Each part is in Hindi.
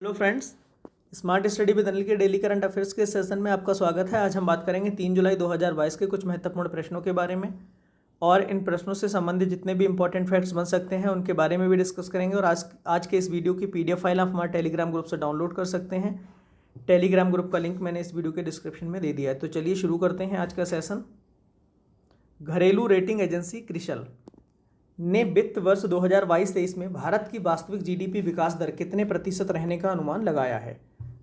Hello friends, smart study with Anil के डेली करंट अफेयर्स के सेशन में आपका स्वागत है। आज हम बात करेंगे 3 जुलाई 2022 के कुछ महत्वपूर्ण प्रश्नों के बारे में और इन प्रश्नों से संबंधित जितने भी इंपॉर्टेंट फैक्ट्स बन सकते हैं उनके बारे में भी डिस्कस करेंगे। और आज के इस वीडियो की पीडीएफ फाइल आप हमारे टेलीग्राम ग्रुप से डाउनलोड कर सकते हैं। टेलीग्राम ग्रुप का लिंक मैंने इस वीडियो के डिस्क्रिप्शन में दे दिया है। तो चलिए शुरू करते हैं आज का सेशन। घरेलू रेटिंग एजेंसी क्रिसल ने वित्त वर्ष 2022-23 में भारत की वास्तविक जीडीपी विकास दर कितने प्रतिशत रहने का अनुमान लगाया है?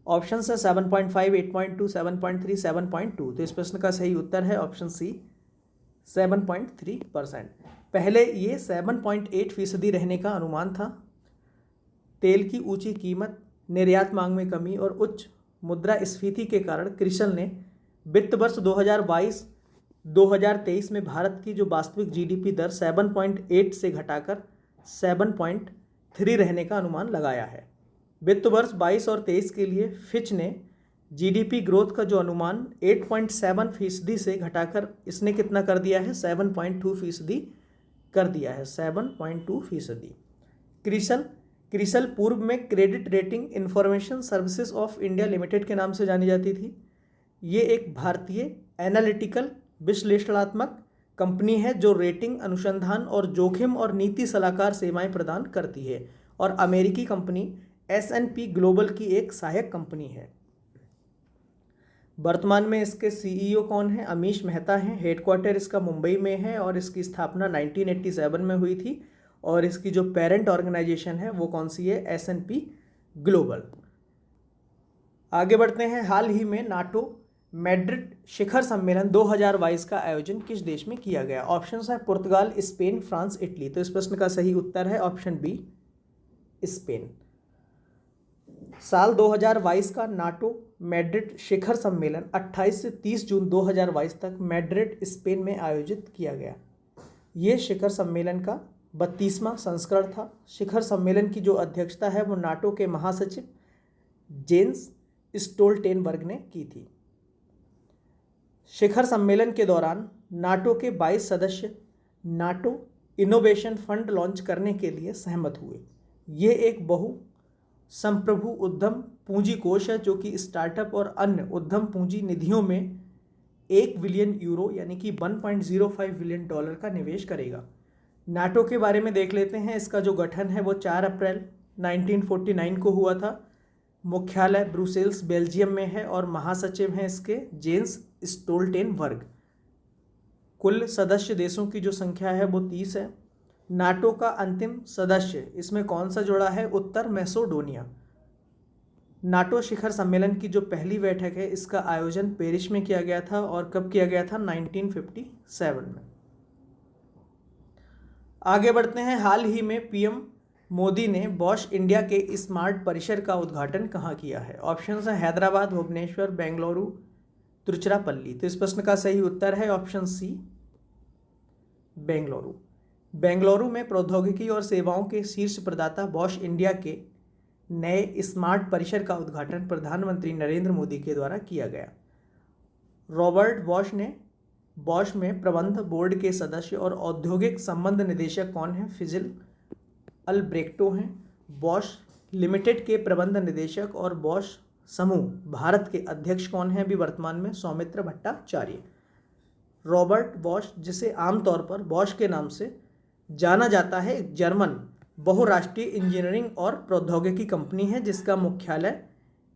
ऑप्शन है 7.5, 8.2, 7.3, 7.2। तो इस प्रश्न का सही उत्तर है ऑप्शन सी 7.3%। पहले ये 7.8% रहने का अनुमान था। तेल की ऊंची कीमत, निर्यात मांग में कमी और उच्च मुद्रास्फीति के कारण क्रिसल ने वित्त वर्ष 2022-2023 में भारत की जो वास्तविक जीडीपी दर 7.8 से घटाकर 7.3 रहने का अनुमान लगाया है। वित्त वर्ष 22 और 23 के लिए फिच ने जीडीपी ग्रोथ का जो अनुमान 8.7% से घटाकर इसने कितना कर दिया है? 7.2% कर दिया है, 7.2%। क्रिसल पूर्व में credit rating information services of India limited के नाम से जानी जाती थी। ये एक भारतीय एनालिटिकल विश्लेषणात्मक कंपनी है जो रेटिंग, अनुसंधान और जोखिम और नीति सलाहकार सेवाएं प्रदान करती है और अमेरिकी कंपनी S&P ग्लोबल की एक सहायक कंपनी है। वर्तमान में इसके सीईओ कौन है? अमीश मेहता हैं। हेडक्वार्टर इसका मुंबई में है और इसकी स्थापना 1987 में हुई थी। और इसकी जो पेरेंट ऑर्गेनाइजेशन है वो कौन सी है? S&P global. आगे बढ़ते हैं। हाल ही में नाटो मैड्रिड शिखर सम्मेलन 2022 का आयोजन किस देश में किया गया? ऑप्शंस हैं पुर्तगाल, स्पेन, फ्रांस, इटली। तो इस प्रश्न का सही उत्तर है ऑप्शन बी, स्पेन। साल 2022 का नाटो मैड्रिड शिखर सम्मेलन 28 से 30 जून 2022 तक मैड्रिड, स्पेन में आयोजित किया गया। ये शिखर सम्मेलन का 32वां संस्करण था। शिखर सम्मेलन की जो अध्यक्षता है वो नाटो के महासचिव जेन्स स्टोल्टेनबर्ग ने की थी। शिखर सम्मेलन के दौरान नाटो के 22 सदस्य नाटो इनोवेशन फंड लॉन्च करने के लिए सहमत हुए। ये एक बहु संप्रभु उद्यम पूंजी कोष है जो कि स्टार्टअप और अन्य उद्यम पूंजी निधियों में 1 बिलियन यूरो यानी कि $1.05 बिलियन का निवेश करेगा। नाटो के बारे में देख लेते हैं। इसका जो गठन है वो 4 अप्रैल 1949 को हुआ था। मुख्यालय ब्रुसेल्स, बेल्जियम में है और महासचिव हैं इसके जेन्स स्टोल्टेनबर्ग। कुल सदस्य देशों की जो संख्या है वो 30 है। नाटो का अंतिम सदस्य इसमें कौन सा जुड़ा है? उत्तर मैसेडोनिया। नाटो शिखर सम्मेलन की जो पहली बैठक है इसका आयोजन पेरिस में किया गया था और कब किया गया था? 1957 में। आगे बढ़ते हैं। हाल ही में पीएम मोदी ने बॉश इंडिया के स्मार्ट परिसर का उद्घाटन कहाँ किया है? ऑप्शंस हैं हैदराबाद, भुवनेश्वर, बेंगलुरु, तिरुचिरापल्ली। तो इस प्रश्न का सही उत्तर है ऑप्शन सी, बेंगलुरु। बेंगलुरु में प्रौद्योगिकी और सेवाओं के शीर्ष प्रदाता बॉश इंडिया के नए स्मार्ट परिसर का उद्घाटन प्रधानमंत्री नरेंद्र मोदी के द्वारा किया गया। रॉबर्ट बॉश ने बॉश में प्रबंध बोर्ड के सदस्य और औद्योगिक संबंध निदेशक कौन है? फिजिल अल्ब्रेक्टो हैं। बॉश लिमिटेड के प्रबंध निदेशक और बॉश समूह भारत के अध्यक्ष कौन हैं अभी वर्तमान में? सौमित्र भट्टाचार्य। रॉबर्ट बॉश, जिसे आमतौर पर बॉश के नाम से जाना जाता है, एक जर्मन बहुराष्ट्रीय इंजीनियरिंग और प्रौद्योगिकी कंपनी है जिसका मुख्यालय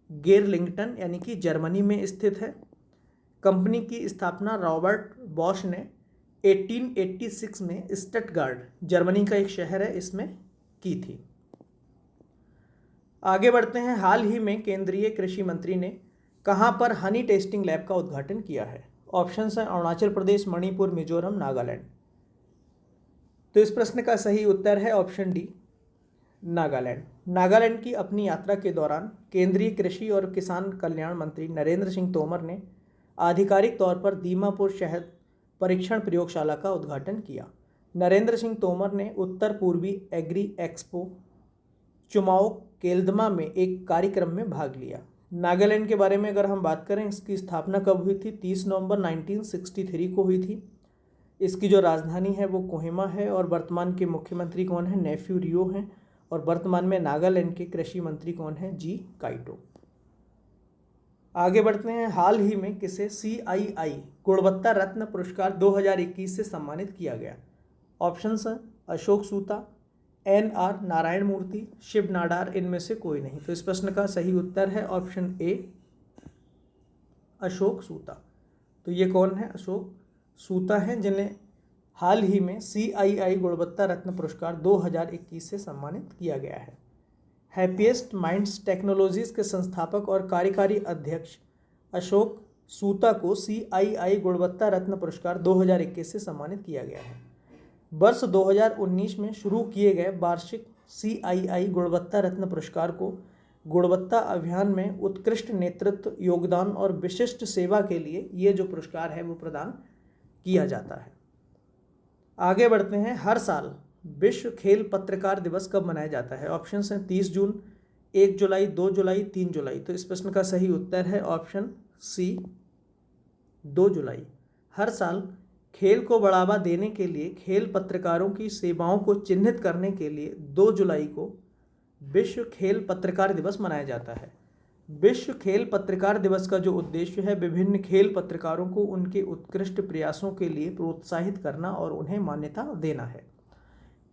गेरलिंगटन यानी कि जर्मनी में स्थित है। कंपनी की स्थापना रॉबर्ट बॉश ने 1886 में स्टटगार्ट, जर्मनी का एक शहर है, इसमें की थी। आगे बढ़ते हैं। हाल ही में केंद्रीय कृषि मंत्री ने कहां पर हनी टेस्टिंग लैब का उद्घाटन किया है? ऑप्शंस हैं अरुणाचल प्रदेश, मणिपुर, मिजोरम, नागालैंड। तो इस प्रश्न का सही उत्तर है ऑप्शन डी, नागालैंड। नागालैंड की अपनी यात्रा के दौरान केंद्रीय कृषि और किसान कल्याण मंत्री नरेंद्र सिंह तोमर ने आधिकारिक तौर पर दीमापुर शहद परीक्षण प्रयोगशाला का उद्घाटन किया। नरेंद्र सिंह तोमर ने उत्तर पूर्वी एग्री एक्सपो चुमाओ केल्दमा में एक कार्यक्रम में भाग लिया। नागालैंड के बारे में अगर हम बात करें, इसकी स्थापना कब हुई थी? 30 नवंबर 1963 को हुई थी। इसकी जो राजधानी है वो कोहिमा है और वर्तमान के मुख्यमंत्री कौन है? नेफ्यू रियो हैं। और वर्तमान में नागालैंड के कृषि मंत्री कौन है? जी काइटो। आगे बढ़ते हैं। हाल ही में किसे CII गुणवत्ता रत्न पुरस्कार 2021 से सम्मानित किया गया? ऑप्शंस हैं अशोक सूता, NR नारायण मूर्ति, शिव नाडार, इनमें से कोई नहीं। तो इस प्रश्न का सही उत्तर है ऑप्शन ए अशोक सूता। तो ये कौन है? अशोक सूता हैं, जिन्हें हाल ही में CII गुणवत्ता रत्न पुरस्कार 2021 से सम्मानित किया गया है। हैप्पीएस्ट माइंड्स टेक्नोलॉजीज के संस्थापक और कार्यकारी अध्यक्ष अशोक सूता को CII गुणवत्ता रत्न पुरस्कार 2021 से सम्मानित किया गया है। वर्ष 2019 में शुरू किए गए वार्षिक CII गुणवत्ता रत्न पुरस्कार को गुणवत्ता अभियान में उत्कृष्ट नेतृत्व, योगदान और विशिष्ट सेवा के लिए ये जो पुरस्कार है वो प्रदान किया जाता है। आगे बढ़ते हैं। हर साल विश्व खेल पत्रकार दिवस कब मनाया जाता है? ऑप्शन हैं 30 जून, 1 जुलाई, 2 जुलाई, 3 जुलाई। तो इस प्रश्न का सही उत्तर है ऑप्शन सी 2 जुलाई। हर साल खेल को बढ़ावा देने के लिए खेल पत्रकारों की सेवाओं को चिन्हित करने के लिए 2 जुलाई को विश्व खेल पत्रकार दिवस मनाया जाता है। विश्व खेल पत्रकार दिवस का जो उद्देश्य है विभिन्न खेल पत्रकारों को उनके उत्कृष्ट प्रयासों के लिए प्रोत्साहित करना और उन्हें मान्यता देना है।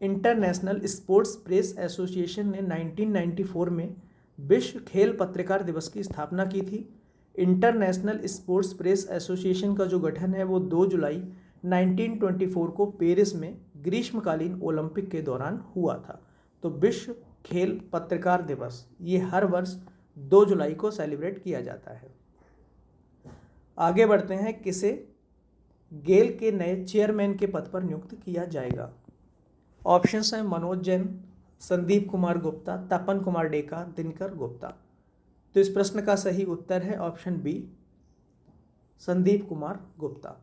इंटरनेशनल स्पोर्ट्स प्रेस एसोसिएशन ने 1994 में विश्व खेल पत्रकार दिवस की स्थापना की थी। इंटरनेशनल स्पोर्ट्स प्रेस एसोसिएशन का जो गठन है वो 2 जुलाई 1924 को पेरिस में ग्रीष्मकालीन ओलंपिक के दौरान हुआ था। तो विश्व खेल पत्रकार दिवस ये हर वर्ष 2 जुलाई को सेलिब्रेट किया जाता है। आगे बढ़ते हैं। किसे गेल के नए चेयरमैन के पद पर नियुक्त किया जाएगा? ऑप्शंस हैं मनोज जैन, संदीप कुमार गुप्ता, तपन कुमार डेका, दिनकर गुप्ता। तो इस प्रश्न का सही उत्तर है option B Sandeep Kumar Gupta.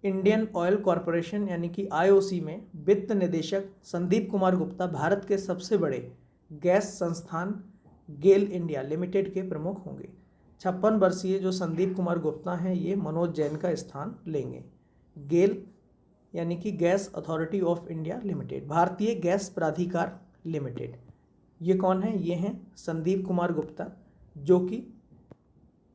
Indian Oil Corporation यानी कि IOC में वित्त निदेशक संदीप कुमार गुप्ता भारत के सबसे बड़े गैस संस्थान गेल इंडिया लिमिटेड के प्रमुख होंगे। 56 वर्षीय जो संदीप कुमार गुप्ता हैं ये मनोज जैन का स्थान लेंगे। गेल यानी कि gas authority of India limited, भारतीय गैस प्राधिकार लिमिटेड, ये कौन है? ये हैं संदीप कुमार गुप्ता, जो कि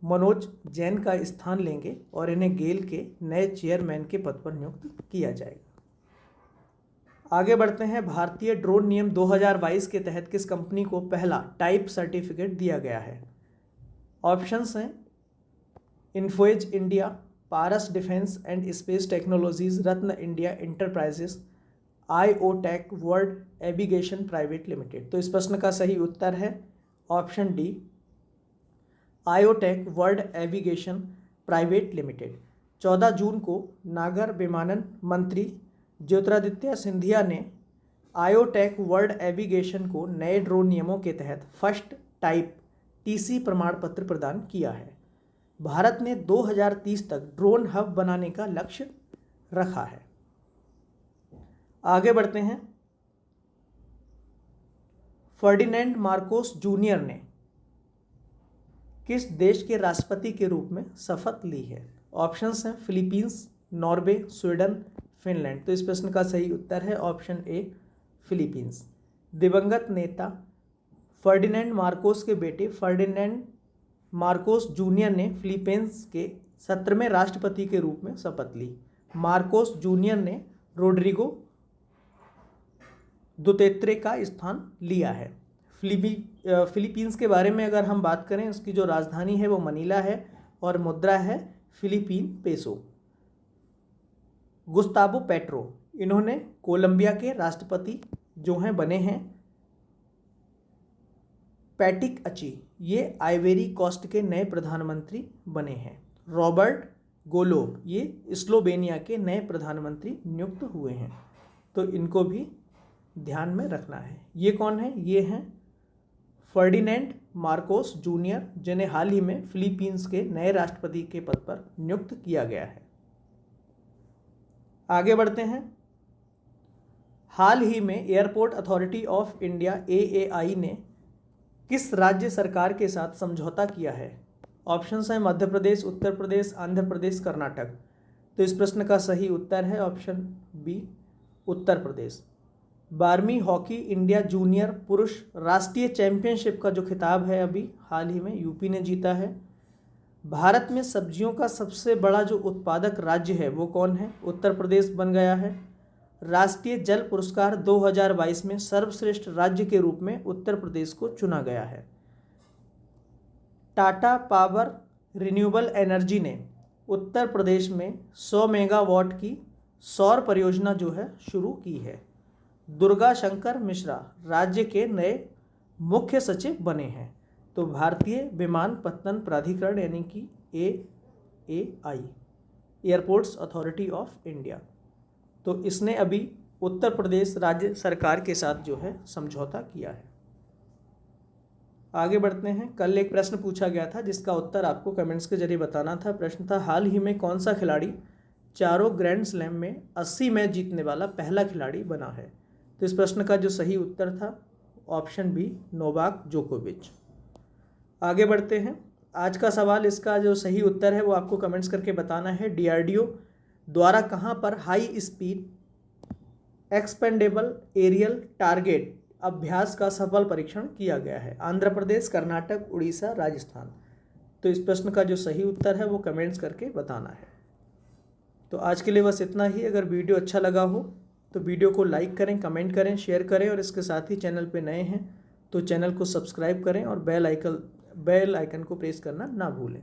मनोज जैन का स्थान लेंगे और इन्हें गेल के नए चेयरमैन के पद पर नियुक्त किया जाएगा। आगे बढ़ते हैं। भारतीय ड्रोन नियम 2022 के तहत किस कंपनी को पहला टाइप सर्टिफिकेट दिया गया है? ऑप्शंस हैं Info Edge India, Paras defence and space technologies, Ratna India enterprises, IOTech world avigation private limited. तो इस प्रश्न का सही उत्तर है option D IOTech world avigation private limited. 14 जून को नागर विमानन मंत्री ज्योतिरादित्य सिंधिया ने IOTech वर्ल्ड एविगेशन को नए ड्रोन नियमों के तहत फर्स्ट टाइप TC प्रमाण पत्र प्रदान किया है। भारत ने 2030 तक ड्रोन हब बनाने का लक्ष्य रखा है। आगे बढ़ते हैं। फर्डिनेंड मार्कोस जूनियर ने किस देश के राष्ट्रपति के रूप में शपथ ली है? ऑप्शंस हैं फिलीपींस, नॉर्वे, स्वीडन, फिनलैंड। तो इस प्रश्न का सही उत्तर है ऑप्शन ए फिलीपींस। दिवंगत नेता फर्डिनेंड मार्कोस के बेटे फर्डिनेंड मार्कोस जूनियर ने फिलीपींस के 17वें राष्ट्रपति के रूप में शपथ ली। मार्कोस जूनियर ने रोड्रिगो दुतेर्ते का स्थान लिया है। फिलीपींस के बारे में अगर हम बात करें, उसकी जो राजधानी है वो मनीला है और मुद्रा है फिलीपीन पेसो। गुस्तावो पेट्रो, इन्होंने कोलंबिया के राष्ट्रपति जो हैं बने हैं। पैटिक अची, ये आइवेरी कोस्ट के नए प्रधानमंत्री बने हैं। रॉबर्ट गोलोब, ये स्लोवेनिया के नए प्रधानमंत्री नियुक्त हुए हैं। तो इनको भी ध्यान में रखना है। ये कौन है? ये हैं फर्डिनेंड मार्कोस जूनियर, जिन्हें हाल ही में फिलीपींस के नए राष्ट्रपति के पद पर नियुक्त किया गया है। आगे बढ़ते हैं। हाल ही में airport authority of India AAI ने किस राज्य सरकार के साथ समझौता किया है? ऑप्शंस हैं मध्य प्रदेश, उत्तर प्रदेश, आंध्र प्रदेश, कर्नाटक। तो इस प्रश्न का सही उत्तर है ऑप्शन बी उत्तर प्रदेश। 12वीं हॉकी इंडिया जूनियर पुरुष राष्ट्रीय चैंपियनशिप का जो खिताब है अभी हाल ही में यूपी ने जीता है। भारत में सब्जियों का सबसे बड़ा जो उत्पादक राज्य है वो कौन है? उत्तर प्रदेश बन गया है। राष्ट्रीय जल पुरस्कार 2022 में सर्वश्रेष्ठ राज्य के रूप में उत्तर प्रदेश को चुना गया है। टाटा पावर रिन्यूएबल एनर्जी ने उत्तर प्रदेश में 100 मेगावाट की सौर परियोजना जो है शुरू की है। दुर्गा शंकर मिश्रा राज्य के नए मुख्य सचिव बने हैं। तो भारतीय विमानपत्तन प्राधिकरण यानी कि AAI airports authority of India, तो इसने अभी उत्तर प्रदेश राज्य सरकार के साथ जो है समझौता किया है। आगे बढ़ते हैं। कल एक प्रश्न पूछा गया था जिसका उत्तर आपको कमेंट्स के जरिए बताना था। प्रश्न था, हाल ही में कौन सा खिलाड़ी चारों ग्रैंड स्लैम में 80 मैच जीतने वाला पहला खिलाड़ी बना है? तो इस प्रश्न का जो सही उत्तर था ऑप्शन बी, नोवाक जोकोविच। आगे बढ़ते हैं। आज का सवाल, इसका जो सही उत्तर है वो आपको कमेंट्स करके बताना है। DRDO द्वारा कहाँ पर high speed expendable aerial target अभ्यास का सफल परीक्षण किया गया है? आंध्र प्रदेश, कर्नाटक, उड़ीसा, राजस्थान। तो इस प्रश्न का जो सही उत्तर है वो कमेंट्स करके बताना है। तो आज के लिए बस इतना ही। अगर वीडियो अच्छा लगा हो तो वीडियो को लाइक करें, कमेंट करें, शेयर करें और इसके साथ ही चैनल पे नए हैं तो चैनल को सब्सक्राइब करें और बेल आइकन को प्रेस करना ना भूलें।